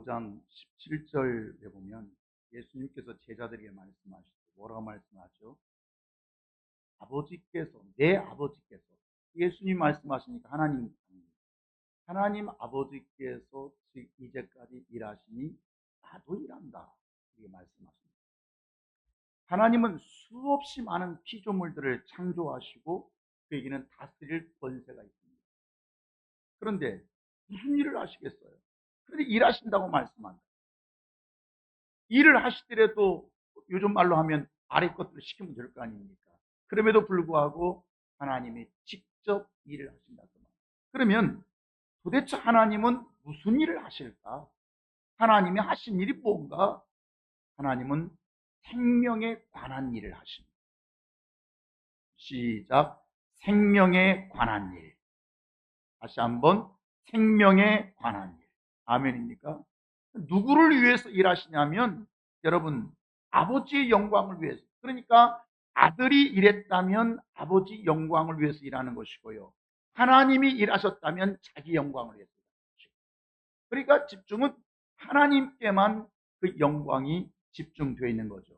5장 17절에 보면 예수님께서 제자들에게 말씀하시죠. 뭐라고 말씀하죠? 내 아버지께서, 예수님 말씀하시니까 하나님 아버지께서 이제까지 일하시니 나도 일한다, 이렇게 말씀하십니다. 하나님은 수없이 많은 피조물들을 창조하시고 그에게는 다스릴 권세가 있습니다. 그런데 무슨 일을 하시겠어요? 그런데 일하신다고 말씀합니다. 일을 하시더라도 요즘 말로 하면 아래 것들을 시키면 될 거 아닙니까? 그럼에도 불구하고 하나님이 직접 일을 하신다고 말합니다. 그러면 도대체 하나님은 무슨 일을 하실까? 하나님이 하신 일이 뭔가? 하나님은 생명에 관한 일을 하십니다. 시작. 생명에 관한 일. 다시 한번, 생명에 관한 일. 아멘입니까? 누구를 위해서 일하시냐면, 여러분, 아버지의 영광을 위해서. 그러니까 아들이 일했다면 아버지 영광을 위해서 일하는 것이고요, 하나님이 일하셨다면 자기 영광을 위해서 일하는 것이고, 그러니까 집중은 하나님께만 그 영광이 집중되어 있는 거죠.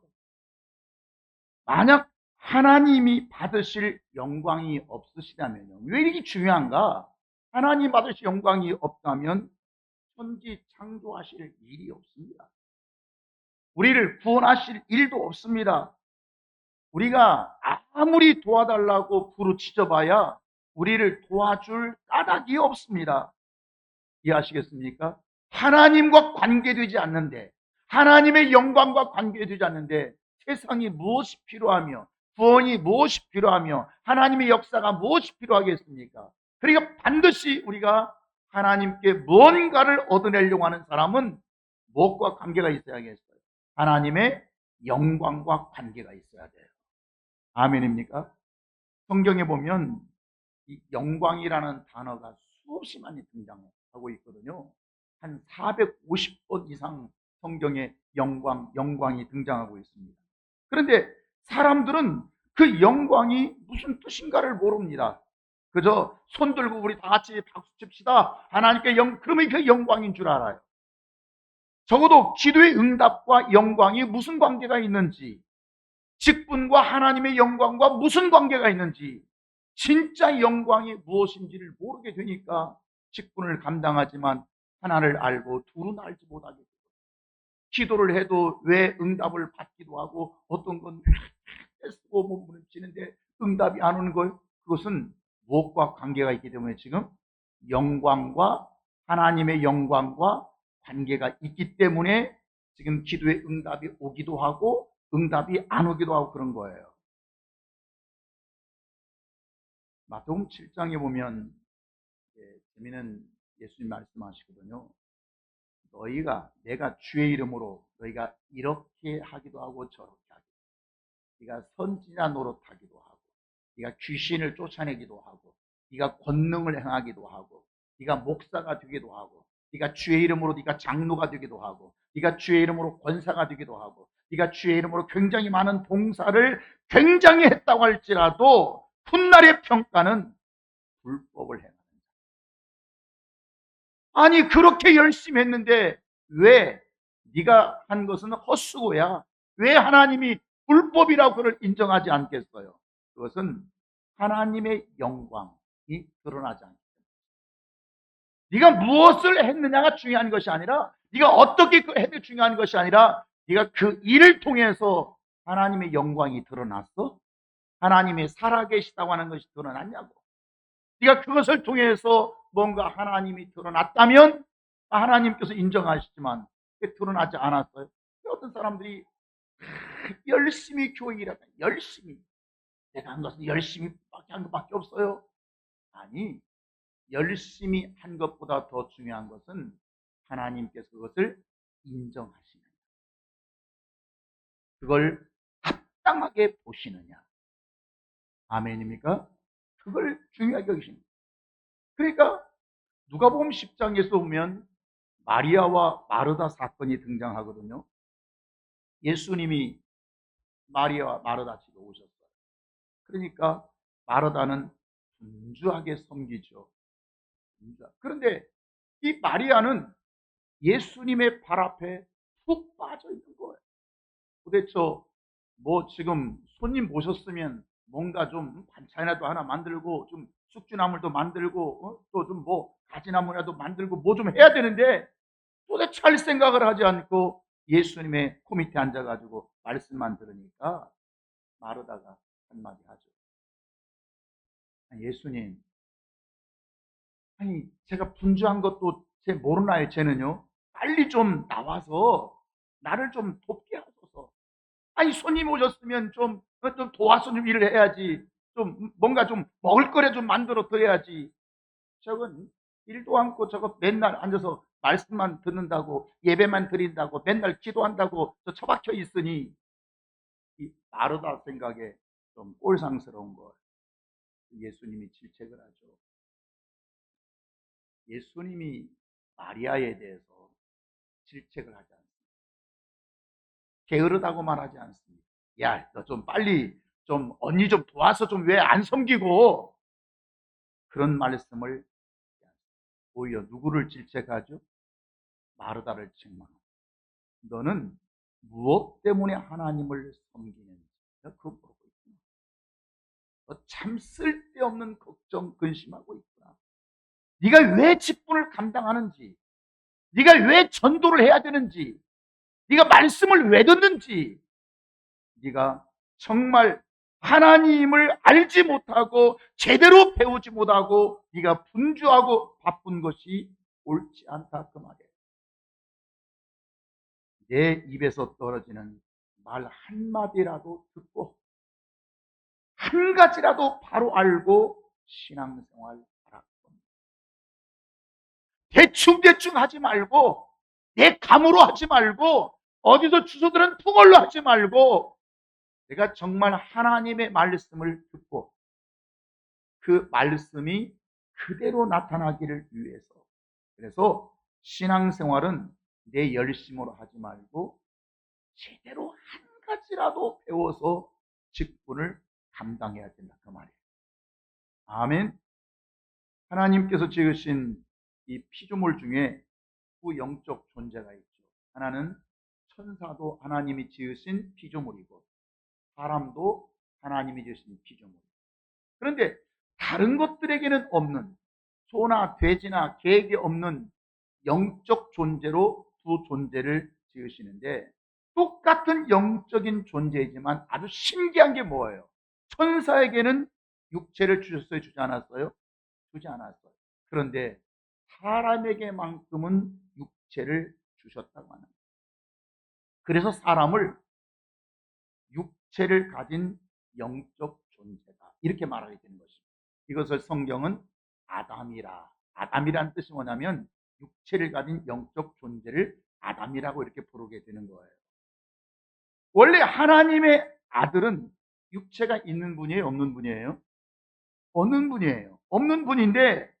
만약 하나님이 받으실 영광이 없으시다면요, 왜 이렇게 중요한가? 하나님 받으실 영광이 없다면 천지 창조하실 일이 없습니다. 우리를 구원하실 일도 없습니다. 우리가 아무리 도와달라고 부르짖어봐야 우리를 도와줄 까닭이 없습니다. 이해하시겠습니까? 하나님과 관계되지 않는데, 하나님의 영광과 관계되지 않는데 세상이 무엇이 필요하며, 구원이 무엇이 필요하며, 하나님의 역사가 무엇이 필요하겠습니까? 그러니까 반드시 우리가 하나님께 뭔가를 얻어내려고 하는 사람은 무엇과 관계가 있어야겠어요? 하나님의 영광과 관계가 있어야 돼요. 아멘입니까? 성경에 보면 이 영광이라는 단어가 수없이 많이 등장하고 있거든요. 한 450번 이상 성경에 영광이 등장하고 있습니다. 그런데 사람들은 그 영광이 무슨 뜻인가를 모릅니다. 그저 손 들고 우리 다 같이 박수 칩시다, 하나님께 그러면 그 영광인 줄 알아요. 적어도 기도의 응답과 영광이 무슨 관계가 있는지, 직분과 하나님의 영광과 무슨 관계가 있는지, 진짜 영광이 무엇인지를 모르게 되니까 직분을 감당하지만 하나를 알고 둘은 알지 못하게 되고, 기도를 해도 왜 응답을 받기도 하고 어떤 건 쓰고 몸부림치는데 응답이 안 오는 거예요. 그것은 무엇과 관계가 있기 때문에 지금 영광과, 하나님의 영광과 관계가 있기 때문에 지금 기도의 응답이 오기도 하고 응답이 안 오기도 하고 그런 거예요. 마태복음 7장에 보면 재미있는 예수님 말씀하시거든요. 내가 주의 이름으로 너희가 이렇게 하기도 하고 저렇게 하기도 하고, 네가 선지자 노릇하기도 하고, 네가 귀신을 쫓아내기도 하고, 네가 권능을 행하기도 하고, 네가 목사가 되기도 하고, 네가 주의 이름으로 네가 장로가 되기도 하고, 네가 주의 이름으로 권사가 되기도 하고, 네가 주의 이름으로 굉장히 많은 봉사를 굉장히 했다고 할지라도 훗날의 평가는 불법을 행한다. 아니, 그렇게 열심히 했는데 왜 네가 한 것은 헛수고야? 왜 하나님이 불법이라고 그를 인정하지 않겠어요? 그것은 하나님의 영광이 드러나지 않기 때문에. 네가 무엇을 했느냐가 중요한 것이 아니라, 네가 어떻게 했느냐가 중요한 것이 아니라, 네가 그 일을 통해서 하나님의 영광이 드러났어? 하나님이 살아계시다고 하는 것이 드러났냐고. 네가 그것을 통해서 뭔가 하나님이 드러났다면 하나님께서 인정하시지만 그게 드러나지 않았어요. 어떤 사람들이 열심히 교회 일하다, 열심히 내가 한 것은 열심히 한 것밖에 없어요. 아니, 열심히 한 것보다 더 중요한 것은 하나님께서 그것을 인정하시느냐, 그걸 합당하게 보시느냐. 아멘입니까? 그걸 중요하게 여기십니다. 그러니까 누가복음 10장에서 보면 마리아와 마르다 사건이 등장하거든요. 예수님이 마리아와 마르다 집에 오셨어요. 그러니까 마르다는 분주하게 섬기죠. 그런데 이 마리아는 예수님의 발 앞에 푹 빠져 있는 거예요. 도대체 뭐 지금 손님 모셨으면 뭔가 좀 반찬이라도 하나 만들고 좀 숙주나물도 만들고 또 좀 뭐 가지나물이라도 만들고 뭐 좀 해야 되는데 도대체 할 생각을 하지 않고 예수님의 코 밑에 앉아가지고 말씀만 들으니까 마르다가 한마디 하죠. 예수님, 아니 제가 분주한 것도 제 모르나요? 쟤는요 빨리 좀 나와서 나를 좀 돕게 하소서. 아니 손님 오셨으면 좀 도와서 좀 일을 해야지. 좀 뭔가 좀 먹을 거래 좀 만들어 드려야지. 저건 일도 않고 저거 맨날 앉아서 말씀만 듣는다고 예배만 드린다고 맨날 기도한다고 저 처박혀 있으니 이 마르다 생각에 좀 꼴상스러운 걸 예수님이 질책을 하죠. 예수님이 마리아에 대해서 질책을 하지 않습니다. 게으르다고 말하지 않습니다. 야, 너 좀 빨리 좀 언니 좀 도와서 좀 왜 안 섬기고 그런 말씀을 오히려 누구를 질책하죠? 마르다를 책망합니다. 너는 무엇 때문에 하나님을 섬기는지 그거 보고 있구나. 너 참 쓸데없는 걱정 근심하고 있구나. 네가 왜 직분을 감당하는지, 네가 왜 전도를 해야 되는지, 네가 말씀을 왜 듣는지, 네가 정말 하나님을 알지 못하고 제대로 배우지 못하고 네가 분주하고 바쁜 것이 옳지 않다 그 말이에요. 내 입에서 떨어지는 말 한마디라도 듣고 한 가지라도 바로 알고 신앙생활 하라. 대충대충 하지 말고 내 감으로 하지 말고 어디서 주워들은 풍월로 하지 말고 내가 정말 하나님의 말씀을 듣고 그 말씀이 그대로 나타나기를 위해서. 그래서 신앙생활은 내 열심으로 하지 말고 제대로 한 가지라도 배워서 직분을 감당해야 된다 그 말이에요. 아멘. 하나님께서 지으신 이 피조물 중에 두 영적 존재가 있죠. 하나는 천사도 하나님이 지으신 피조물이고 사람도 하나님이 지으신 피조물. 그런데 다른 것들에게는 없는 소나 돼지나 개에게 없는 영적 존재로 두 존재를 지으시는데 똑같은 영적인 존재이지만 아주 신기한 게 뭐예요? 천사에게는 육체를 주셨어요? 주지 않았어요? 주지 않았어요. 그런데 사람에게만큼은 육체를 주셨다고 하는 거예요. 그래서 사람을 육체를 가진 영적 존재다 이렇게 말하게 되는 것입니다. 이것을 성경은 아담이라, 아담이라는 뜻이 뭐냐면 육체를 가진 영적 존재를 아담이라고 이렇게 부르게 되는 거예요. 원래 하나님의 아들은 육체가 있는 분이에요? 없는 분이에요? 없는 분이에요. 없는 분인데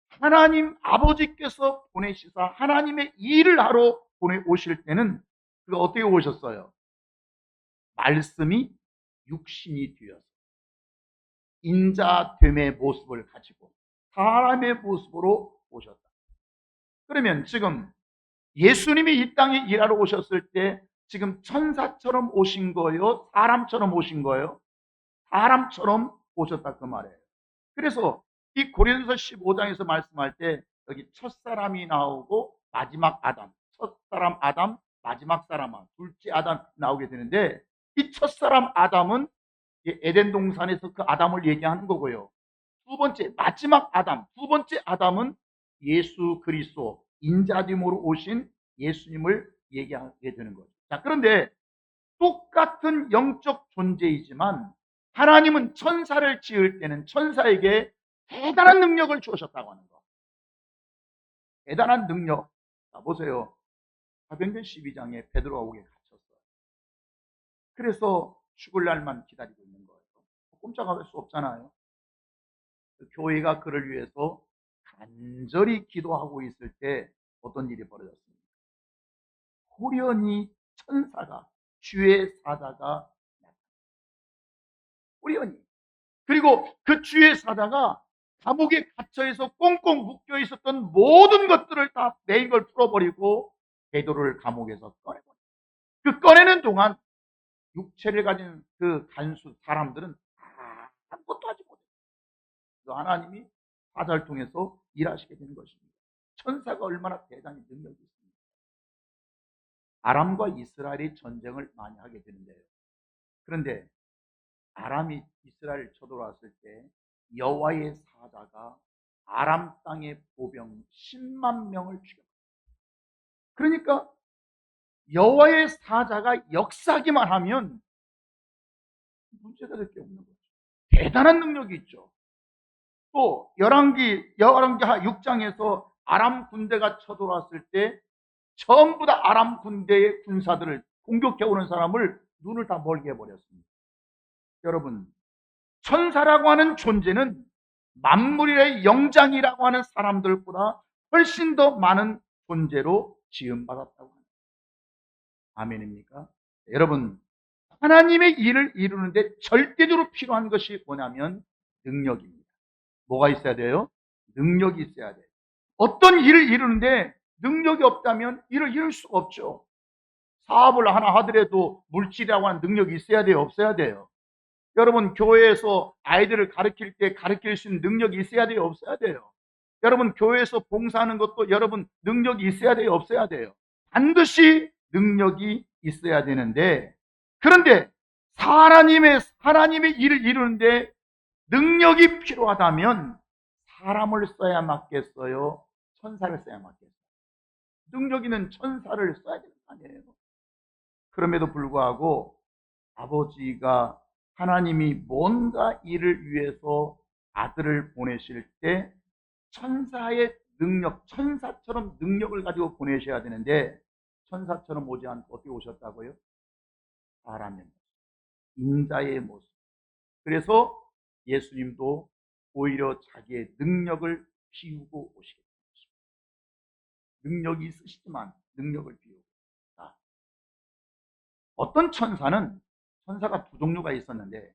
하나님 아버지께서 보내시사 하나님의 일을 하러 보내오실 때는 그가 어떻게 오셨어요? 말씀이 육신이 되어서 인자됨의 모습을 가지고 사람의 모습으로 오셨다. 그러면 지금 예수님이 이 땅에 일하러 오셨을 때 지금 천사처럼 오신 거예요? 사람처럼 오신 거예요? 사람처럼 오셨다 그 말이에요. 그래서 이 고린도서 15장에서 말씀할 때 여기 첫사람이 나오고 마지막 아담, 첫사람 아담, 마지막 사람 둘째 아담 나오게 되는데 이 첫사람 아담은 에덴 동산에서 그 아담을 얘기하는 거고요. 두 번째 마지막 아담, 두 번째 아담은 예수 그리스도 인자됨으로 오신 예수님을 얘기하게 되는 거죠. 자, 그런데 똑같은 영적 존재이지만 하나님은 천사를 지을 때는 천사에게 대단한 능력을 주셨다고 하는 거. 대단한 능력. 자, 보세요. 사도행전 12장에 베드로가 오게 갇혔어요. 그래서 죽을 날만 기다리고 있는 거예요. 꼼짝할 수 없잖아요. 교회가 그를 위해서 간절히 기도하고 있을 때 어떤 일이 벌어졌습니까? 호련히 천사가 주의 사자가 호련히 그리고 그 주의 사자가 감옥에 갇혀있어 꽁꽁 묶여 있었던 모든 것들을 다 매인 걸 풀어버리고 베드로를 감옥에서 꺼내버려. 그 꺼내는 동안 육체를 가진 그 간수 사람들은 아무것도 하지 못해요. 하나님이 사자를 통해서 일하시게 되는 것입니다. 천사가 얼마나 대단히 능력이 있습니까? 아람과 이스라엘이 전쟁을 많이 하게 되는데요. 그런데 아람이 이스라엘을 쳐들어왔을 때 여호와의 사자가 아람 땅의 보병 10만 명을 죽였어요. 그러니까 여호와의 사자가 역사하기만 하면 문제가 될 게 없는 거죠. 대단한 능력이 있죠. 또 열왕기 6장에서 아람 군대가 쳐들어왔을 때 전부 다 아람 군대의 군사들을 공격해 오는 사람을 눈을 다 멀게 해버렸습니다. 여러분, 천사라고 하는 존재는 만물의 영장이라고 하는 사람들보다 훨씬 더 많은 존재로 지음받았다고 합니다. 아멘입니까? 여러분, 하나님의 일을 이루는데 절대적으로 필요한 것이 뭐냐면 능력입니다. 뭐가 있어야 돼요? 능력이 있어야 돼요. 어떤 일을 이루는데 능력이 없다면 일을 이룰 수가 없죠. 사업을 하나 하더라도 물질이라고 하는 능력이 있어야 돼요? 없어야 돼요? 여러분, 교회에서 아이들을 가르칠 때 가르칠 수 있는 능력이 있어야 돼요? 없어야 돼요? 여러분, 교회에서 봉사하는 것도 여러분 능력이 있어야 돼요? 없어야 돼요? 반드시 능력이 있어야 되는데, 그런데 하나님의 일을 이루는데 능력이 필요하다면 사람을 써야 맞겠어요? 천사를 써야 맞겠어요? 능력 있는 천사를 써야 되는 거 아니에요? 그럼에도 불구하고 아버지가 하나님이 뭔가 일을 위해서 아들을 보내실 때 천사의 능력, 천사처럼 능력을 가지고 보내셔야 되는데 천사처럼 오지 않고 어떻게 오셨다고요? 사람의 모습, 인자의 모습. 그래서 예수님도 오히려 자기의 능력을 비우고 오시게 됩니다. 능력이 있으시지만 능력을 비우고. 어떤 천사가 두 종류가 있었는데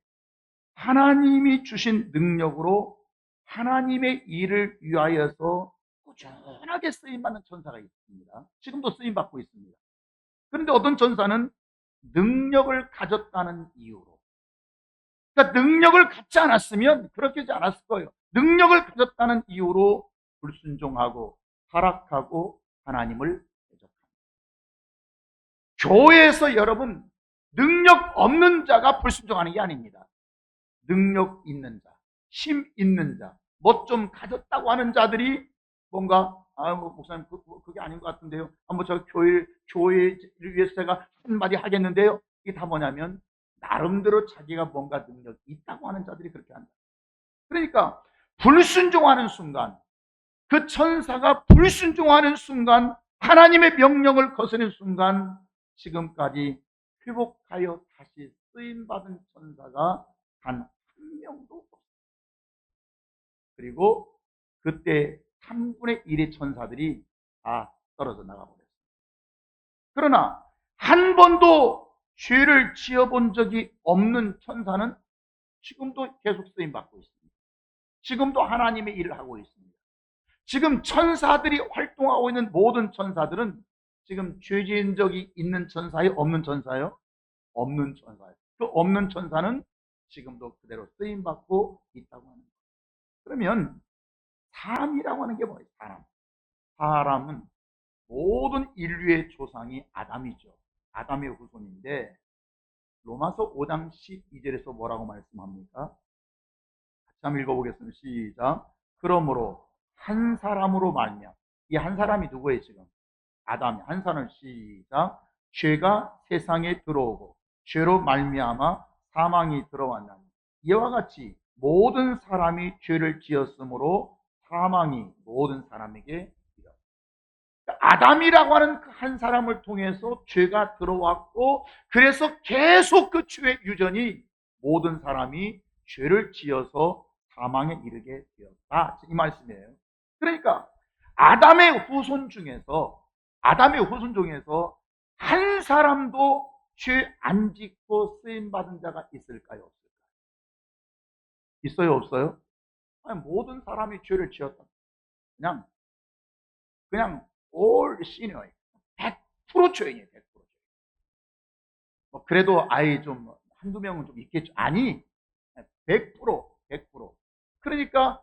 하나님이 주신 능력으로 하나님의 일을 위하여서 꾸준하게 쓰임받는 천사가 있습니다. 지금도 쓰임받고 있습니다. 그런데 어떤 천사는 능력을 가졌다는 이유로, 그러니까 능력을 갖지 않았으면 그렇게 하지 않았을 거예요. 능력을 가졌다는 이유로 불순종하고 타락하고 하나님을 대적합니다. 교회에서 여러분, 능력 없는 자가 불순종하는 게 아닙니다. 능력 있는 자, 힘 있는 자, 뭐 좀 가졌다고 하는 자들이 뭔가 목사님 그게 아닌 것 같은데요. 한번 저 교회를 위해서 제가 한마디 하겠는데요. 이게 다 뭐냐면 나름대로 자기가 뭔가 능력이 있다고 하는 자들이 그렇게 한다. 그러니까 불순종하는 순간, 그 천사가 불순종하는 순간, 하나님의 명령을 거스르는 순간 지금까지 회복하여 다시 쓰임받은 천사가 단 한 명도 없습니다. 그리고 그때 3분의 1의 천사들이 다 떨어져 나가버렸습니다. 그러나 한 번도 죄를 지어본 적이 없는 천사는 지금도 계속 쓰임받고 있습니다. 지금도 하나님의 일을 하고 있습니다. 지금 천사들이 활동하고 있는 모든 천사들은 지금 죄 지은 적이 있는 천사예요? 없는 천사예요? 없는 천사예요. 그 없는 천사는 지금도 그대로 쓰임받고 있다고 하는 거예요. 그러면 사람이라고 하는 게 뭐예요? 사람은 모든 인류의 조상이 아담이죠. 아담의 후손인데 로마서 5장 12절에서 뭐라고 말씀합니까? 같이 한번 읽어보겠습니다. 시작. 그러므로 한 사람으로 말미암아, 이 한 사람이 누구예요 지금? 아담이. 한 사람. 시작. 죄가 세상에 들어오고 죄로 말미암아 사망이 들어왔나니 이와 같이 모든 사람이 죄를 지었으므로 사망이 모든 사람에게 이르렀다. 아담이라고 하는 그 한 사람을 통해서 죄가 들어왔고, 그래서 계속 그 죄의 유전이 모든 사람이 죄를 지어서 사망에 이르게 되었다, 이 말씀이에요. 그러니까 아담의 후손 중에서 한 사람도 죄 안 짓고 쓰임 받은 자가 있을까요? 없을까요? 있어요, 없어요? 아니, 모든 사람이 죄를 지었다. 그냥 all sinners, 100% 죄인이에요. 100%. 그래도 아예 좀 한두 명은 좀 있겠죠. 아니, 100%, 100%. 그러니까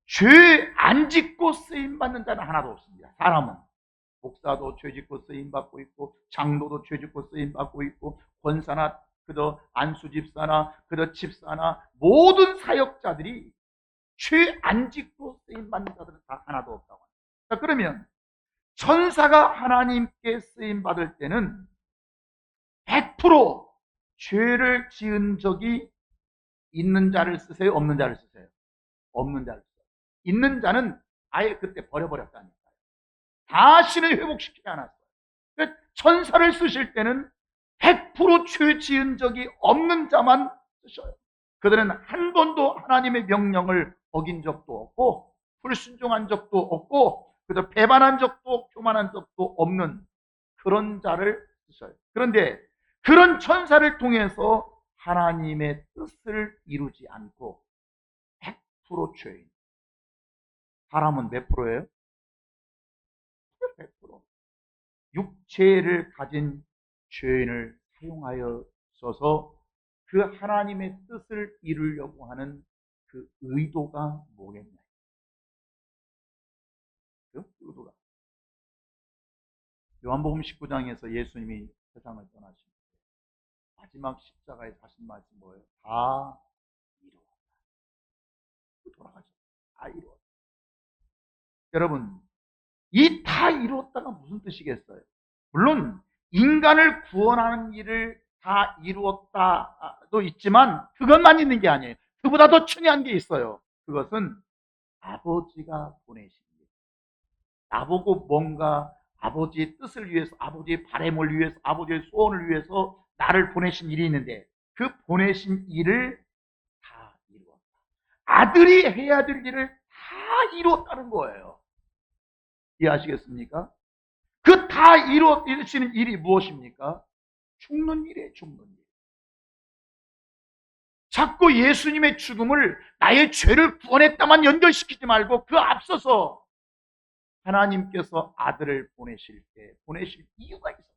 죄 안 짓고 쓰임 받는 자는 하나도 없습니다. 사람은 목사도 죄 짓고 쓰임 받고 있고, 장로도 죄 짓고 쓰임 받고 있고, 권사나 그저 안수 집사나 그저 집사나 모든 사역자들이 죄 안 짓고 쓰임 받는 자들은 다 하나도 없다고 합니다. 자, 그러면 천사가 하나님께 쓰임 받을 때는 100% 죄를 지은 적이 있는 자를 쓰세요? 없는 자를 쓰세요? 없는 자를 쓰세요. 있는 자는 아예 그때 버려버렸다니까요. 다시는 회복시키지 않았어요. 그러니까 천사를 쓰실 때는 100%죄 지은 적이 없는 자만 쓰셔요. 그들은 한 번도 하나님의 명령을 어긴 적도 없고, 불순종한 적도 없고, 그저 배반한 적도 교만한 적도 없는 그런 자를 쓰셔요. 그런데 그런 천사를 통해서 하나님의 뜻을 이루지 않고 100% 죄인. 사람은 몇 프로예요? 100%. 육체를 가진 죄인을 사용하여 써서 그 하나님의 뜻을 이루려고 하는 그 의도가 뭐겠냐? 그 의도가. 요한복음 19장에서 예수님이 세상을 떠나신 마지막 십자가에 하신 말씀 뭐예요? 다 이루었다. 돌아가죠. 다 이루었다. 여러분, 이 다 이루었다가 무슨 뜻이겠어요? 물론 인간을 구원하는 일을 다 이루었다도 있지만 그것만 있는 게 아니에요. 그보다 더 중요한 게 있어요. 그것은 아버지가 보내신 일. 나보고 뭔가 아버지의 뜻을 위해서, 아버지의 바람을 위해서, 아버지의 소원을 위해서 나를 보내신 일이 있는데 그 보내신 일을 다 이루었다. 아들이 해야 될 일을 다 이루었다는 거예요. 이해하시겠습니까? 그 다 이루시는 일이 무엇입니까? 죽는 일이에요, 죽는 일. 자꾸 예수님의 죽음을 나의 죄를 구원했다만 연결시키지 말고 그 앞서서 하나님께서 아들을 보내실 때 보내실 이유가 있었다.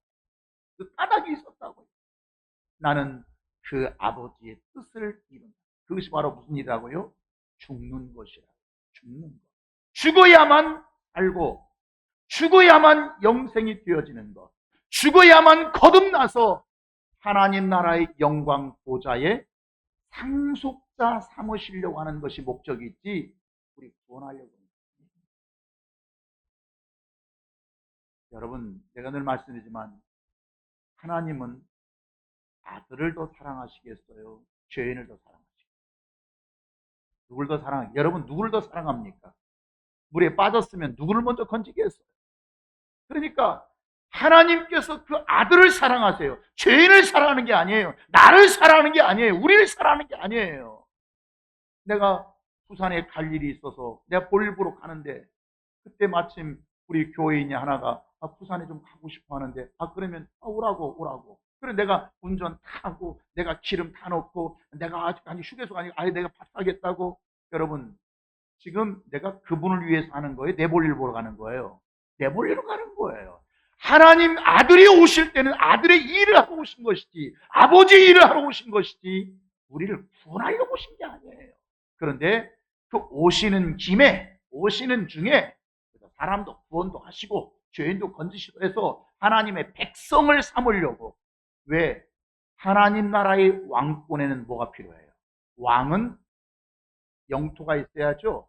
그 까닭이 있었다고요. 나는 그 아버지의 뜻을 이룬다. 그것이 바로 무슨 일이라고요? 죽는 것이라. 죽는 것. 죽어야만 알고 죽어야만 영생이 되어지는 것. 죽어야만 거듭나서 하나님 나라의 영광 보좌에 상속자 삼으시려고 하는 것이 목적이지 우리 구원하려고 합니다. 여러분, 내가 늘 말씀드리지만 하나님은 아들을 더 사랑하시겠어요? 죄인을 더 사랑하시겠어요? 누굴 더 사랑하겠어요? 여러분, 누구를 더 사랑합니까? 물에 빠졌으면 누구를 먼저 건지겠어요? 그러니까 하나님께서 그 아들을 사랑하세요. 죄인을 사랑하는 게 아니에요. 나를 사랑하는 게 아니에요. 우리를 사랑하는 게 아니에요. 내가 부산에 갈 일이 있어서 내가 볼일 보러 가는데 그때 마침 우리 교회인이 하나가 부산에 좀 가고 싶어 하는데 그러면 오라고. 그래 내가 운전 다 하고 내가 기름 다 넣고 내가 아니 휴게소가 아니고 아예 내가 밥 사겠다고. 여러분, 지금 내가 그분을 위해서 하는 거예요? 내 볼일 보러 가는 거예요? 내 볼일로 가는 거예요. 하나님 아들이 오실 때는 아들의 일을 하고 오신 것이지 아버지의 일을 하러 오신 것이지 우리를 구원하려고 오신 게 아니에요. 그런데 그 오시는 김에 오시는 중에 사람도 구원도 하시고 죄인도 건지시고 해서 하나님의 백성을 삼으려고. 왜? 하나님 나라의 왕권에는 뭐가 필요해요? 왕은 영토가 있어야죠.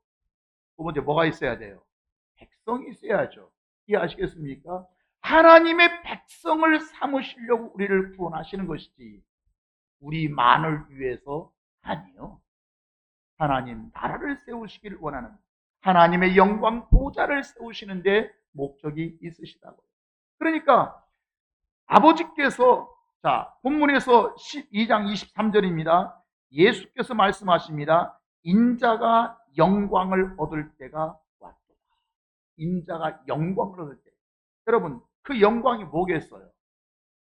두 번째 뭐가 있어야 돼요? 백성이 있어야죠. 이해하시겠습니까? 하나님의 백성을 삼으시려고 우리를 구원하시는 것이지 우리만을 위해서 아니요. 하나님 나라를 세우시기를 원하는 하나님의 영광 보좌를 세우시는데 목적이 있으시다고요. 그러니까 아버지께서 본문에서 12장 23절입니다. 예수께서 말씀하십니다. 인자가 영광을 얻을 때가 왔다. 인자가 영광을 얻을 때. 여러분, 그 영광이 뭐겠어요?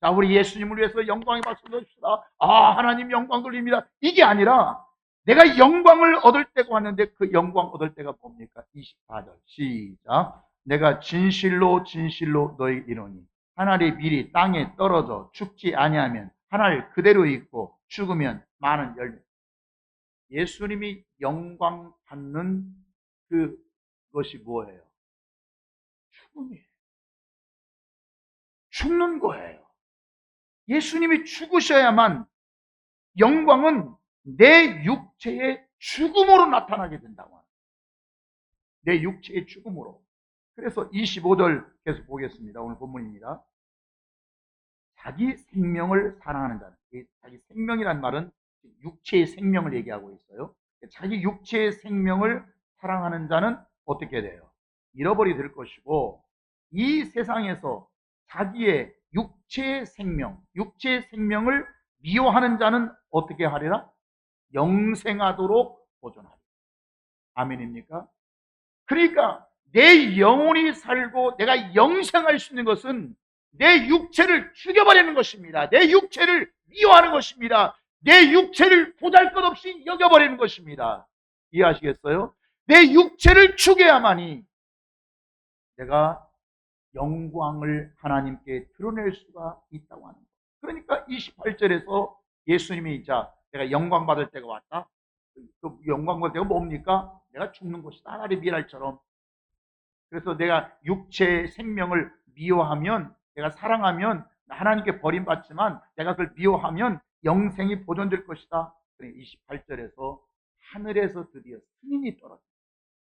자, 우리 예수님을 위해서 영광의 박수 넣읍시다. 하나님 영광 돌립니다. 이게 아니라 내가 영광을 얻을 때가 왔는데 그 영광 얻을 때가 뭡니까? 24절 시작. 내가 진실로 진실로 너희 이르노니 한 알의 밀이 땅에 떨어져 죽지 아니하면 한 알 그대로 있고 죽으면 많은 열매. 예수님이 영광 받는 그것이 뭐예요? 죽음이에요. 죽는 거예요. 예수님이 죽으셔야만 영광은 내 육체의 죽음으로 나타나게 된다고 합니다. 내 육체의 죽음으로. 그래서 25절 계속 보겠습니다. 오늘 본문입니다. 자기 생명을 사랑하는 자는, 자기 생명이란 말은 육체의 생명을 얘기하고 있어요. 자기 육체의 생명을 사랑하는 자는 어떻게 돼요? 잃어버리게 될 것이고, 이 세상에서 자기의 육체의 생명을 미워하는 자는 어떻게 하리라? 영생하도록 보존하리라. 아멘입니까? 그러니까 내 영혼이 살고 내가 영생할 수 있는 것은 내 육체를 죽여버리는 것입니다. 내 육체를 미워하는 것입니다. 내 육체를 보잘것없이 여겨버리는 것입니다. 이해하시겠어요? 내 육체를 죽여야만이 내가 영광을 하나님께 드러낼 수가 있다고 하는 거예요. 그러니까 28절에서 예수님이 내가 영광 받을 때가 왔다. 그 영광 받을 때가 뭡니까? 내가 죽는 것이다. 하나의 미랄처럼. 그래서 내가 육체의 생명을 미워하면, 내가 사랑하면 하나님께 버림받지만 내가 그걸 미워하면 영생이 보존될 것이다. 28절에서 하늘에서 드디어 승인이 떨어집니다.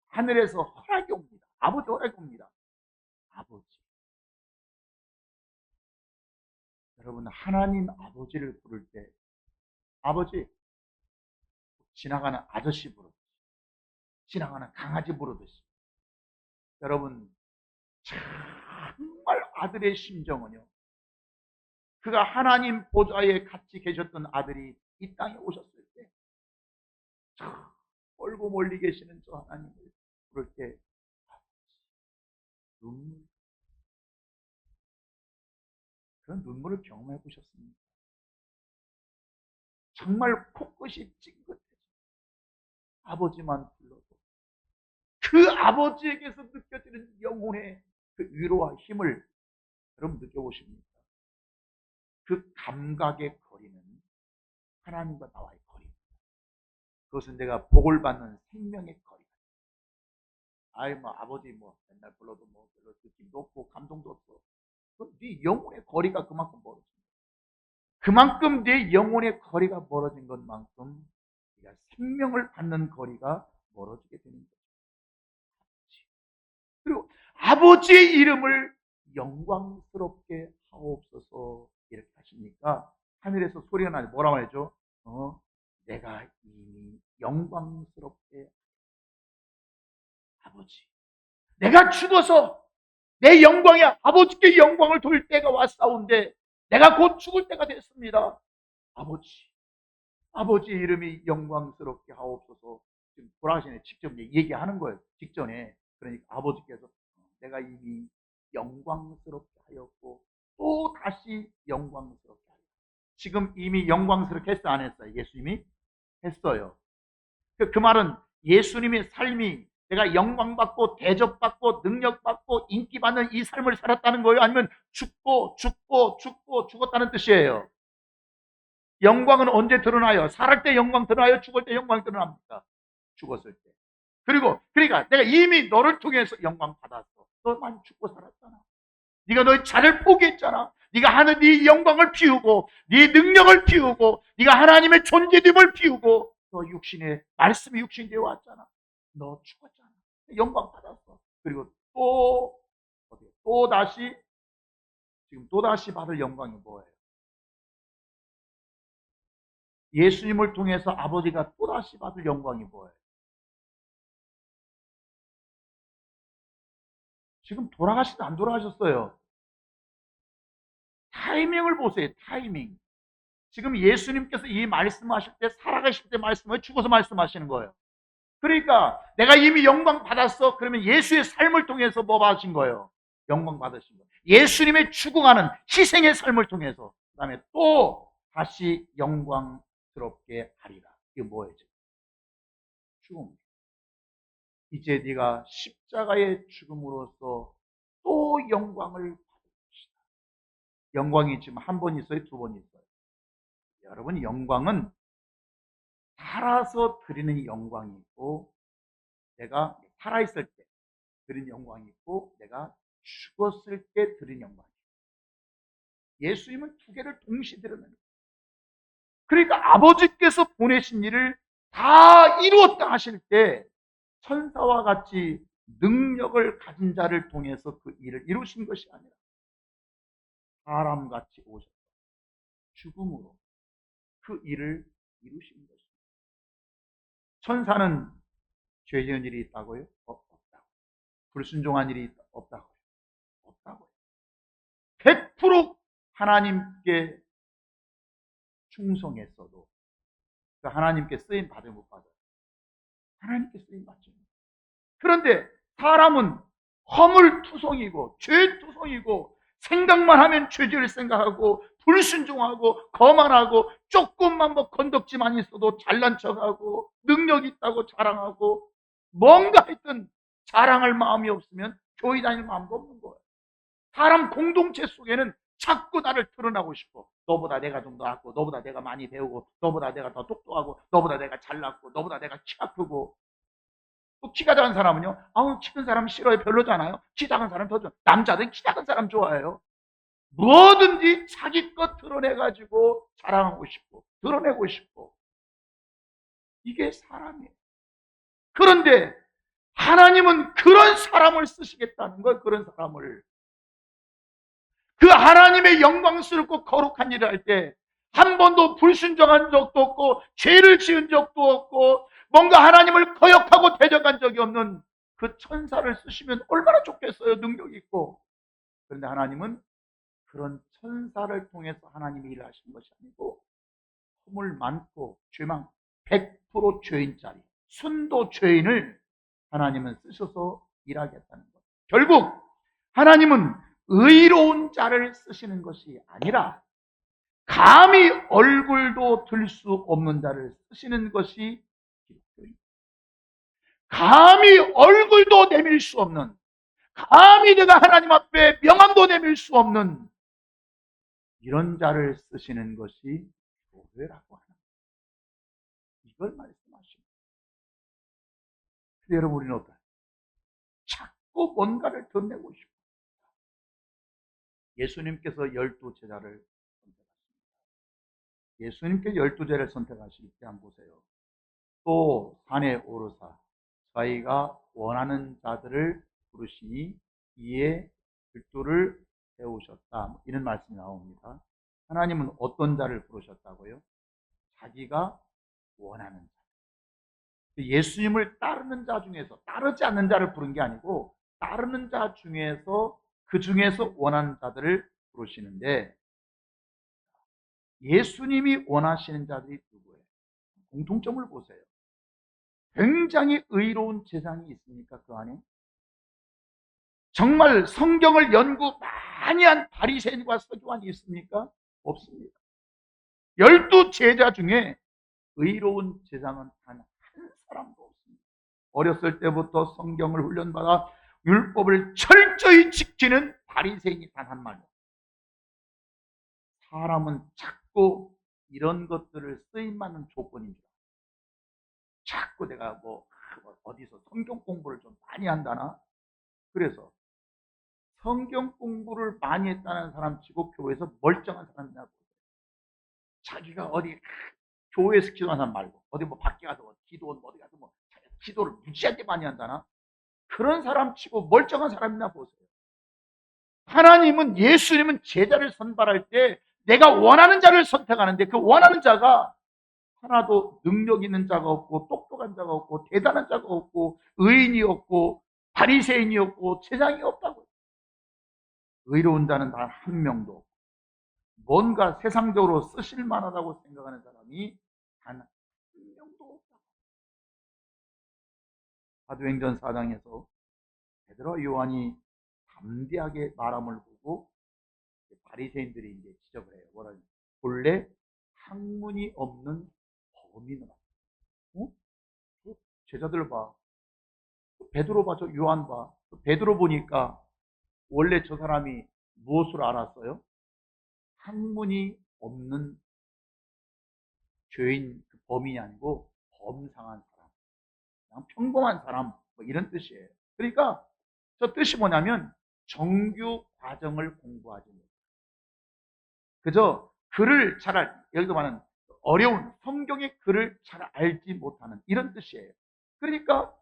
하늘에서 허락이 옵니다. 아버지 허락이 옵니다. 아버지. 여러분, 하나님 아버지를 부를 때 아버지, 지나가는 아저씨 부르듯이, 지나가는 강아지 부르듯이, 여러분, 정말 아들의 심정은요, 그가 하나님 보좌에 같이 계셨던 아들이 이 땅에 오셨을 때 멀고 멀리 계시는 저 하나님을 부를 때 눈물, 그런 눈물을 경험해 보셨습니까? 정말 코끝이 찡긋해져 아버지만 불러도 그 아버지에게서 느껴지는 영혼의 그 위로와 힘을 여러분 느껴보십니까? 그 감각의 거리는 하나님과 나와의 거리입니다. 그것은 내가 복을 받는 생명의 거리다. 아버지 맨날 불러도 별로 느낌도 없고 감동도 없고, 네 영혼의 거리가 그만큼 멀어진 거야. 그만큼 네 영혼의 거리가 멀어진 것만큼 네가 생명을 받는 거리가 멀어지게 되는 거죠. 그리고 아버지의 이름을 영광스럽게 하옵소서 이렇게 하시니까 하늘에서 소리가 나죠. 뭐라고 하죠? 내가 이미 영광스럽게 아버지, 내가 죽어서 내 영광이 아버지께 영광을 돌 때가 왔사온데 내가 곧 죽을 때가 됐습니다. 아버지 이름이 영광스럽게 하옵소서. 지금 돌아가시네 직접 얘기하는 거예요. 직전에. 그러니까 아버지께서 내가 이미 영광스럽게 하였고 또 다시 영광스럽게 하였다. 지금 이미 영광스럽게 했어 안 했어요? 예수님이 했어요. 그 말은 예수님의 삶이 내가 영광받고 대접받고 능력받고 인기받는 이 삶을 살았다는 거예요? 아니면 죽고 죽었다는 뜻이에요? 영광은 언제 드러나요? 살을 때 영광 드러나요? 죽을 때 영광 드러납니까? 죽었을 때. 그러니까 내가 이미 너를 통해서 영광 받았어. 너 많이 죽고 살았잖아. 네가 너의 자를 포기했잖아. 네가 하는 네 영광을 피우고 네 능력을 피우고 네가 하나님의 존재됨을 피우고 너 육신의 말씀이 육신이 되어 왔잖아. 너 죽었잖아. 영광 받았어. 그리고 또 다시 받을 영광이 뭐예요? 예수님을 통해서 아버지가 또다시 받을 영광이 뭐예요? 지금 돌아가시도 안 돌아가셨어요. 타이밍을 보세요. 타이밍. 지금 예수님께서 이 말씀하실 때 살아가실 때 말씀을 죽어서 말씀하시는 거예요. 그러니까 내가 이미 영광 받았어. 그러면 예수의 삶을 통해서 뭐 받으신 거예요? 영광 받으신 거예요. 예수님의 죽어가는 희생의 삶을 통해서 그 다음에 또 다시 영광스럽게 하리라. 이게 뭐예요? 죽음. 이제 네가 십자가의 죽음으로써 또 영광을 받을 것이다. 영광이 지금 한 번 있어요? 두 번 있어요? 여러분, 영광은 살아서 드리는 영광이 있고, 내가 살아있을 때 드리는 영광이 있고, 내가 죽었을 때 드리는 영광이 있고, 예수님은 두 개를 동시에 드러내는 거예요. 그러니까 아버지께서 보내신 일을 다 이루었다 하실 때 천사와 같이 능력을 가진 자를 통해서 그 일을 이루신 것이 아니라 사람같이 오셔서 죽음으로 그 일을 이루신 것입니다. 천사는 죄 지은 일이 있다고요? 없다고. 불순종한 일이 없다고요? 없다고요. 100% 하나님께 충성했어도 그 하나님께 쓰임 받을 못 받아요. 하나님께 쓰임 받죠. 그런데 사람은 허물투성이고 죄투성이고 생각만 하면 죄질 생각하고 불순종하고 거만하고 조금만 뭐 건덕지만 있어도 잘난 척하고 능력 있다고 자랑하고 뭔가 하여튼 자랑할 마음이 없으면 교회 다닐 마음도 없는 거예요. 사람 공동체 속에는 자꾸 나를 드러나고 싶어. 너보다 내가 좀 더 낫고, 너보다 내가 많이 배우고, 너보다 내가 더 똑똑하고, 너보다 내가 잘났고, 너보다 내가 키가 크고. 또 키가 작은 사람은요, 아우, 키 큰 사람 싫어요. 별로잖아요. 키 작은 사람 더 좋아. 남자들 키 작은 사람 좋아해요. 뭐든지 자기 것 드러내가지고 자랑하고 싶고, 드러내고 싶고. 이게 사람이에요. 그런데 하나님은 그런 사람을 쓰시겠다는 거예요. 그런 사람을. 그 하나님의 영광스럽고 거룩한 일을 할 때 한 번도 불순종한 적도 없고 죄를 지은 적도 없고 뭔가 하나님을 거역하고 대적한 적이 없는 그 천사를 쓰시면 얼마나 좋겠어요. 능력 있고. 그런데 하나님은 그런 천사를 통해서 하나님이 일을 하시는 것이 아니고 허물 많고 죄만 100% 죄인짜리 순도 죄인을 하나님은 쓰셔서 일하겠다는 것. 결국 하나님은 의로운 자를 쓰시는 것이 아니라 감히 얼굴도 들 수 없는 자를 쓰시는 것이 기독교입니다. 감히 얼굴도 내밀 수 없는, 감히 내가 하나님 앞에 명함도 내밀 수 없는 이런 자를 쓰시는 것이 교회라고 하는 거예요. 이걸 말씀하십니다. 여러분, 우리는 어떨까요? 자꾸 뭔가를 덧내고 싶어요. 예수님께서 12제자를 선택하십니다. 예수님께 12제자를 선택하실 때 한번 보세요. 또 산에 오르사 자기가 원하는 자들을 부르시니 이에 들도를 세우셨다. 이런 말씀이 나옵니다. 하나님은 어떤 자를 부르셨다고요? 자기가 원하는 자. 예수님을 따르는 자 중에서 따르지 않는 자를 부른 게 아니고 따르는 자 중에서 그 중에서 원하는 자들을 부르시는데 예수님이 원하시는 자들이 누구예요? 공통점을 보세요. 굉장히 의로운 제사장이 있습니까? 그 안에? 정말 성경을 연구 많이 한 바리새인과 서기관이 있습니까? 없습니다. 12제자 중에 의로운 제사장은 단 한 사람도 없습니다. 어렸을 때부터 성경을 훈련받아 율법을 철저히 지키는 바리새인이 단 한 마리. 사람은 자꾸 이런 것들을 쓰임받는 조건인 줄 알아요. 자꾸 내가 뭐 어디서 성경 공부를 좀 많이 한다나? 그래서 성경 공부를 많이 했다는 사람 치고 교회에서 멀쩡한 사람이나 보세요. 자기가 어디 교회에서 기도하는 사람 말고 어디 뭐 밖에 가서 기도 어디 가서 뭐 기도를 무지하게 많이 한다나? 그런 사람 치고 멀쩡한 사람이나 보세요. 하나님은 예수님은 제자를 선발할 때 내가 원하는 자를 선택하는데 그 원하는 자가 하나도 능력 있는 자가 없고 똑똑한 자가 없고 대단한 자가 없고 의인이 없고 바리새인이 없고 제장이 없다고요. 의로운 자는 단 한 명도 없고 뭔가 세상적으로 쓰실 만하다고 생각하는 사람이 단 한 명도 없다고. 사도행전 4장에서 베드로와 요한이 담대하게 말함을 보고 바리새인들이 이제 지적을 해요. 뭐라 본래 학문이 없는 범인으로. 어? 제자들 봐. 베드로 봐, 저 요한 봐. 베드로 보니까 원래 저 사람이 무엇을 알았어요? 학문이 없는 죄인, 그 범인이 아니고 범상한 사람, 그냥 평범한 사람, 뭐 이런 뜻이에요. 그러니까 저 뜻이 뭐냐면 정규 과정을 공부하지 못해요. 그저 글을 예를 들면 어려운 성경의 글을 잘 알지 못하는 이런 뜻이에요. 그러니까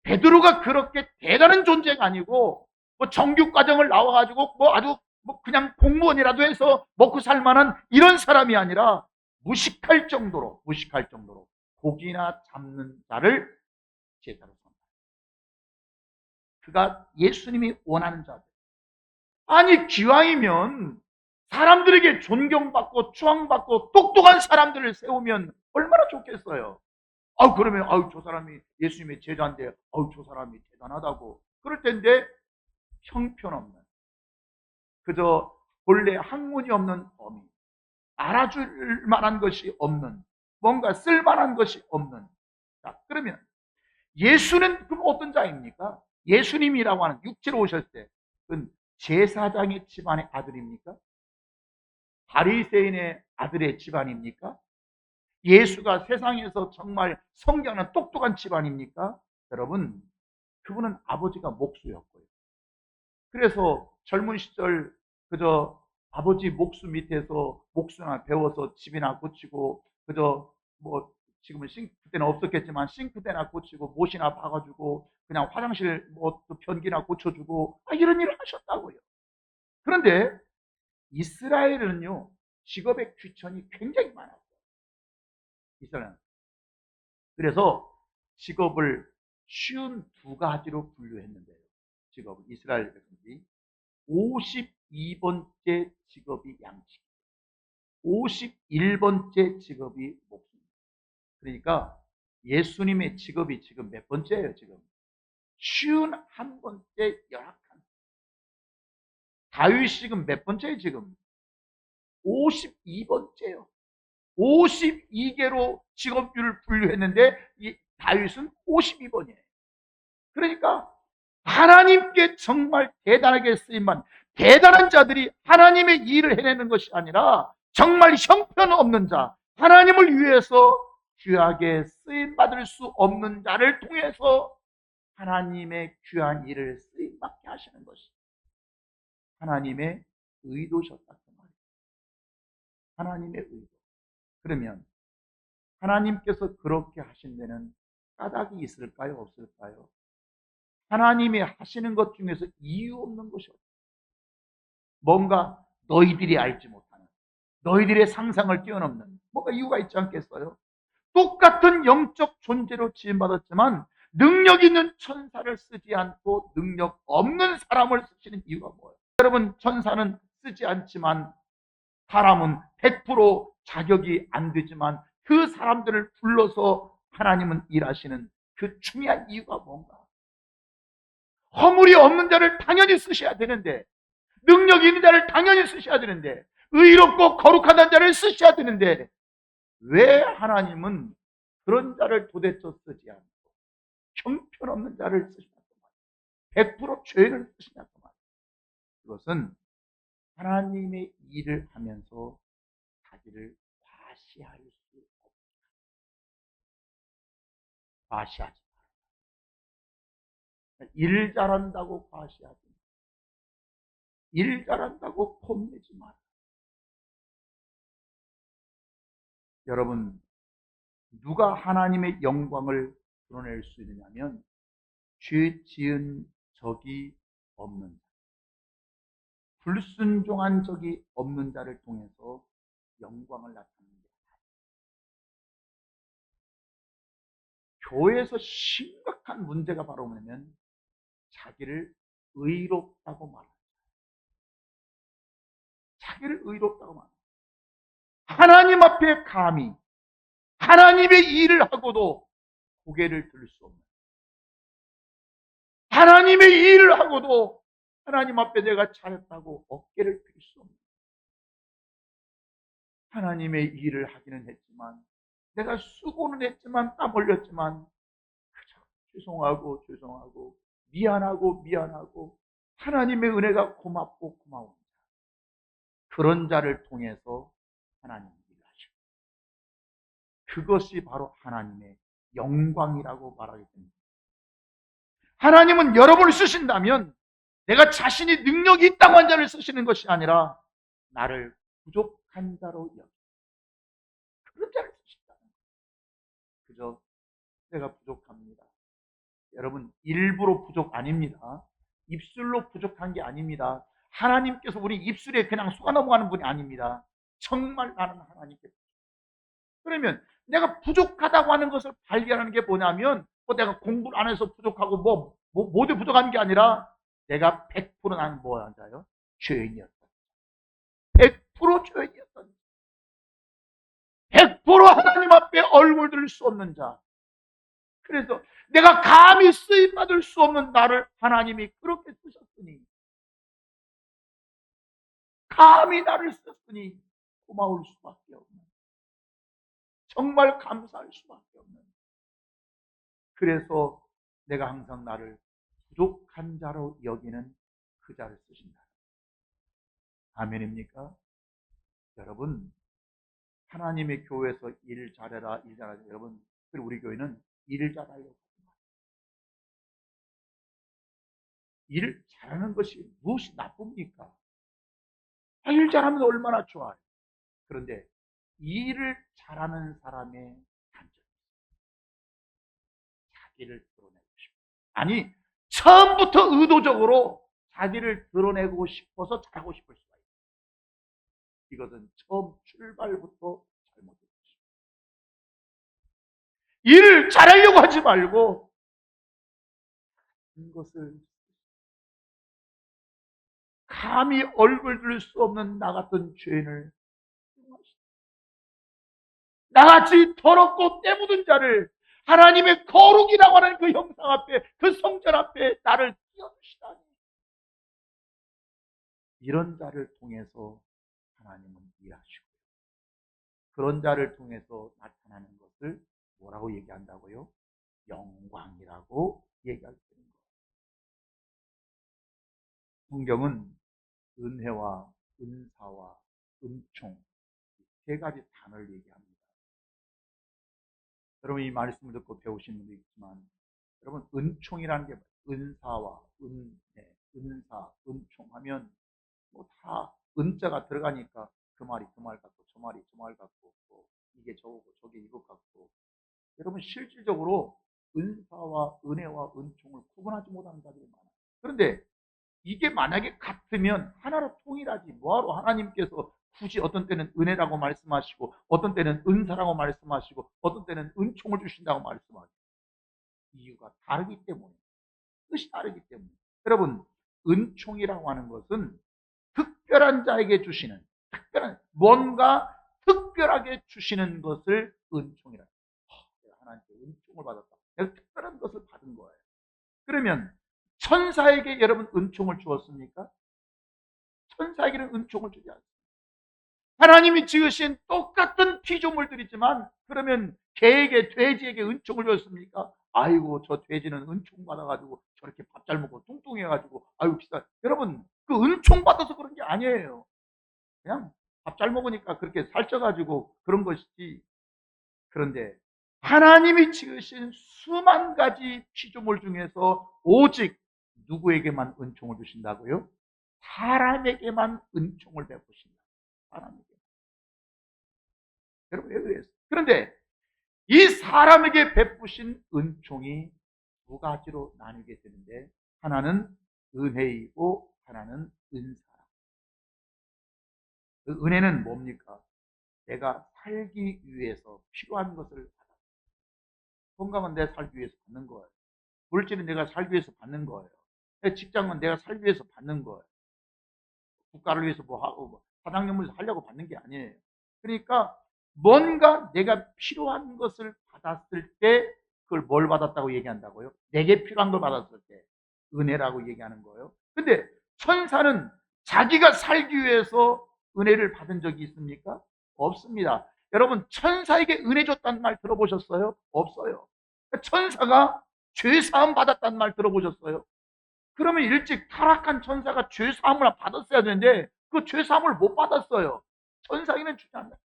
베드로가 그렇게 대단한 존재가 아니고 뭐 정규 과정을 나와가지고 뭐 아주 뭐 그냥 공무원이라도 해서 먹고 살 만한 이런 사람이 아니라 무식할 정도로 고기나 잡는 자를 제자로 삼다. 그가 예수님이 원하는 자들. 아니 기왕이면 사람들에게 존경받고 추앙받고 똑똑한 사람들을 세우면 얼마나 좋겠어요. 그러면 저 사람이 예수님의 제자인데 저 사람이 대단하다고 그럴 텐데, 형편없는, 그저 본래 학문이 없는 범인, 알아줄 만한 것이 없는, 뭔가 쓸만한 것이 없는. 자, 그러면 예수는 그럼 어떤 자입니까? 예수님이라고 하는 육체로 오셨을 때 그건 제사장의 집안의 아들입니까? 바리새인의 아들의 집안입니까? 예수가 세상에서 정말 성경은 똑똑한 집안입니까? 여러분, 그분은 아버지가 목수였고요. 그래서 젊은 시절 그저 아버지 목수 밑에서 목수나 배워서 집이나 고치고, 그저 뭐 지금은 그때는 없었겠지만 싱크대나 고치고 못이나 봐가지고 그냥 화장실 뭐 변기나 고쳐주고 이런 일을 하셨다고요. 그런데 이스라엘은요, 직업의 귀천이 굉장히 많았어요. 이스라엘은. 그래서 직업을 쉬운 두 가지로 분류했는데요. 직업을 이스라엘 백성들이 52번째 직업이 양식, 51번째 직업이 목숨. 그러니까 예수님의 직업이 지금 몇 번째예요? 지금 쉬운 한 번째, 열악한. 다윗이 지금 몇 번째예요? 지금 52번째요. 52개로 직업률을 분류했는데 이 다윗은 52번이에요. 그러니까 하나님께 정말 대단하게 쓰임만 대단한 자들이 하나님의 일을 해내는 것이 아니라 정말 형편없는 자, 하나님을 위해서 귀하게 쓰임받을 수 없는 자를 통해서 하나님의 귀한 일을 쓰임받게 하시는 것이 하나님의 의도셨다. 그 말이에요. 하나님의 의도. 그러면 하나님께서 그렇게 하신 데는 까닭이 있을까요? 없을까요? 하나님이 하시는 것 중에서 이유 없는 것이 없어요. 뭔가 너희들이 알지 못하는, 너희들의 상상을 뛰어넘는 뭔가 이유가 있지 않겠어요? 똑같은 영적 존재로 지음받았지만 능력 있는 천사를 쓰지 않고 능력 없는 사람을 쓰시는 이유가 뭐예요? 여러분, 천사는 쓰지 않지만 사람은 100% 자격이 안 되지만 그 사람들을 불러서 하나님은 일하시는 그 중요한 이유가 뭔가? 허물이 없는 자를 당연히 쓰셔야 되는데, 능력 있는 자를 당연히 쓰셔야 되는데, 의롭고 거룩한 자를 쓰셔야 되는데, 왜 하나님은 그런 자를 도대체 쓰지 않고 형편없는 자를 쓰시냐고 말이에요. 100% 죄를 쓰시냐고 말이에요. 그것은 하나님의 일을 하면서 자기를 과시할 수 없다. 과시하지 마. 일 잘한다고 과시하지 마. 일 잘한다고 폼내지 마라. 여러분, 누가 하나님의 영광을 드러낼 수 있느냐면 죄 지은 적이 없는 자, 불순종한 적이 없는 자를 통해서 영광을 나타내는 게 교회에서 심각한 문제가 바로 뭐냐면 자기를 의롭다고 말하는, 자기를 의롭다고 말하는, 하나님 앞에 감히 하나님의 일을 하고도 고개를 들 수 없는, 하나님의 일을 하고도 하나님 앞에 내가 잘했다고 어깨를 들 수 없는, 하나님의 일을 하기는 했지만 내가 수고는 했지만 땀 흘렸지만 그저 죄송하고 미안하고 하나님의 은혜가 고맙고 고마운 자, 그런 자를 통해서 하나님이 일하시고, 그것이 바로 하나님의 영광이라고 말하게 됩니다. 하나님은 여러분을 쓰신다면 내가 자신이 능력이 있다고 한 자를 쓰시는 것이 아니라 나를 부족한 자로 여기, 그런 자를 쓰신다는 거예요. 그저 내가 부족합니다. 여러분, 일부러 부족 아닙니다. 입술로 부족한 게 아닙니다. 하나님께서 우리 입술에 그냥 속아 넘어가는 분이 아닙니다. 정말 나는 하나님께. 그러면 내가 부족하다고 하는 것을 발견하는 게 뭐냐면, 내가 공부를 안 해서 부족하고 모두 부족한 게 아니라 내가 100% 나는 뭐였어요? 죄인이었다. 100% 죄인이었다. 100% 하나님 앞에 얼굴 들 수 없는 자. 그래서 내가 감히 쓰임받을 수 없는 나를 하나님이 그렇게 쓰셨으니, 감히 나를 썼으니 고마울 수밖에 없는, 정말 감사할 수밖에 없는, 그래서 내가 항상 나를 부족한 자로 여기는 그 자를 쓰신다. 아멘입니까? 여러분, 하나님의 교회에서 일 잘해라, 일 잘하자. 여러분, 그리고 우리 교회는 일 잘하려고. 일 잘하는 것이 무엇이 나쁩니까? 일 잘하면 얼마나 좋아요. 그런데 일을 잘하는 사람의 단점이 자기를 드러내고 싶어. 아니, 처음부터 의도적으로 자기를 드러내고 싶어서 잘하고 싶을 수가 있어요. 이것은 처음 출발부터 잘못된 것입니다. 일을 잘하려고 하지 말고 이것을 감히 얼굴 들 수 없는 나 같은 죄인을, 나같이 더럽고 때묻은 자를 하나님의 거룩이라고 하는 그 형상 앞에, 그 성전 앞에 나를 띄워주시다니, 이런 자를 통해서 하나님은 일하시고, 그런 자를 통해서 나타나는 것을 뭐라고 얘기한다고요? 영광이라고 얘기할 수 있는 거예요. 성경은 은혜와 은사와 은총, 세 가지 단어를 얘기합니다. 여러분, 이 말씀을 듣고 배우신 분도 있지만, 여러분, 은총이라는 게 은사와 은혜, 은사, 은총 하면 다 은자가 들어가니까 그 말이 그 말 같고, 저 말이 저 말 같고, 이게 저거고 저게 이것 같고, 여러분, 실질적으로 은사와 은혜와 은총을 구분하지 못하는 자들이 많아요. 그런데 이게 만약에 같으면 하나로 통일하지, 뭐하러 하나님께서 굳이 어떤 때는 은혜라고 말씀하시고, 어떤 때는 은사라고 말씀하시고, 어떤 때는 은총을 주신다고 말씀하시고, 이유가 다르기 때문에, 뜻이 다르기 때문에. 여러분, 은총이라고 하는 것은 특별한 자에게 주시는, 뭔가 특별하게 주시는 것을 은총이라. 내가 하나님께 은총을 받았다, 내가 특별한 것을 받은 거예요. 그러면 천사에게 여러분 은총을 주었습니까? 천사에게는 은총을 주지 않습니다. 하나님이 지으신 똑같은 피조물들이지만, 그러면 개에게, 돼지에게 은총을 줬습니까? 아이고, 저 돼지는 은총 받아가지고 저렇게 밥 잘 먹고 뚱뚱해가지고 아이고 비싸. 여러분, 그 은총 받아서 그런 게 아니에요. 그냥 밥 잘 먹으니까 그렇게 살쪄가지고 그런 것이지. 그런데 하나님이 지으신 수만 가지 피조물 중에서 오직 누구에게만 은총을 주신다고요? 사람에게만 은총을 베푸신다. 사람에게. 여러분, 왜 그랬어요? 그런데 이 사람에게 베푸신 은총이 두 가지로 나뉘게 되는데, 하나는 은혜이고 하나는 은사라. 그 은혜는 뭡니까? 내가 살기 위해서 필요한 것을 받아. 건강은 내가 살기 위해서 받는 거예요. 물질은 내가 살기 위해서 받는 거예요. 직장은 내가 살기 위해서 받는 거예요. 국가를 위해서 뭐 하고 사장님을 하려고 받는 게 아니에요. 그러니까 뭔가 내가 필요한 것을 받았을 때 그걸 뭘 받았다고 얘기한다고요? 내게 필요한 걸 받았을 때 은혜라고 얘기하는 거예요. 근데 천사는 자기가 살기 위해서 은혜를 받은 적이 있습니까? 없습니다. 여러분, 천사에게 은혜 줬다는 말 들어보셨어요? 없어요. 천사가 죄 사함 받았다는 말 들어보셨어요? 그러면 일찍 타락한 천사가 죄 사함을 받았어야 되는데 그 그 죄사함을 못 받았어요. 천사에게는 주지 않는다.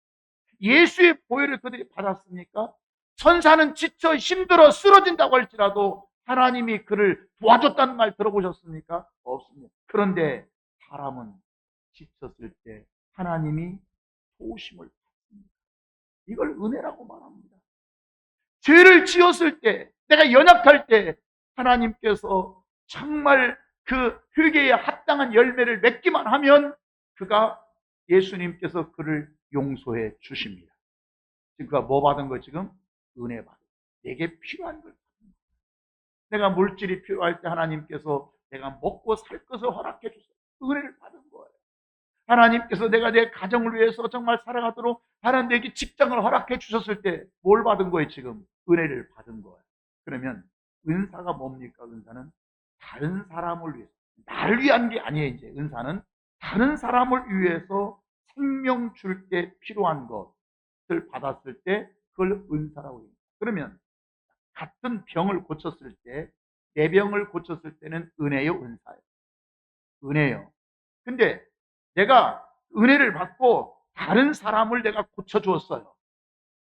예수의 보혈을 그들이 받았습니까? 천사는 지쳐 힘들어 쓰러진다고 할지라도 하나님이 그를 도와줬다는 말 들어보셨습니까? 없습니다. 그런데 사람은 지쳤을 때 하나님이 도우심을 받습니다. 이걸 은혜라고 말합니다. 죄를 지었을 때, 내가 연약할 때 하나님께서 정말 그 회개에 합당한 열매를 맺기만 하면 그가 예수님께서 그를 용서해 주십니다. 지금 그가 뭐 받은 거 지금? 은혜 받은 거. 내게 필요한 걸 받은 거. 내가 물질이 필요할 때 하나님께서 내가 먹고 살 것을 허락해 주세요. 은혜를 받은 거예요. 하나님께서 내가 내 가정을 위해서 정말 살아가도록 하나님 내게 직장을 허락해 주셨을 때 뭘 받은 거예요 지금? 은혜를 받은 거예요. 그러면 은사가 뭡니까? 은사는 다른 사람을 위해서, 나를 위한 게 아니에요. 이제 은사는 다른 사람을 위해서 생명 줄 때 필요한 것을 받았을 때 그걸 은사라고 해요. 그러면 같은 병을 고쳤을 때, 내 병을 고쳤을 때는 은혜요, 은사예요? 은혜요. 근데 내가 은혜를 받고 다른 사람을 내가 고쳐주었어요.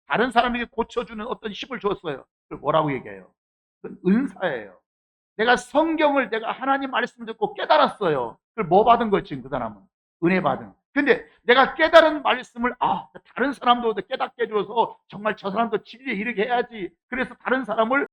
다른 사람에게 고쳐주는 어떤 힘을 주었어요. 그걸 뭐라고 얘기해요? 그건 은사예요. 내가 성경을 내가 하나님 말씀을 듣고 깨달았어요. 그걸 뭐 받은 거예요, 지금 그 사람은? 은혜 받은. 근데 내가 깨달은 말씀을, 다른 사람도 깨닫게 해줘서 정말 저 사람도 진리에 이르게 해야지. 그래서 다른 사람을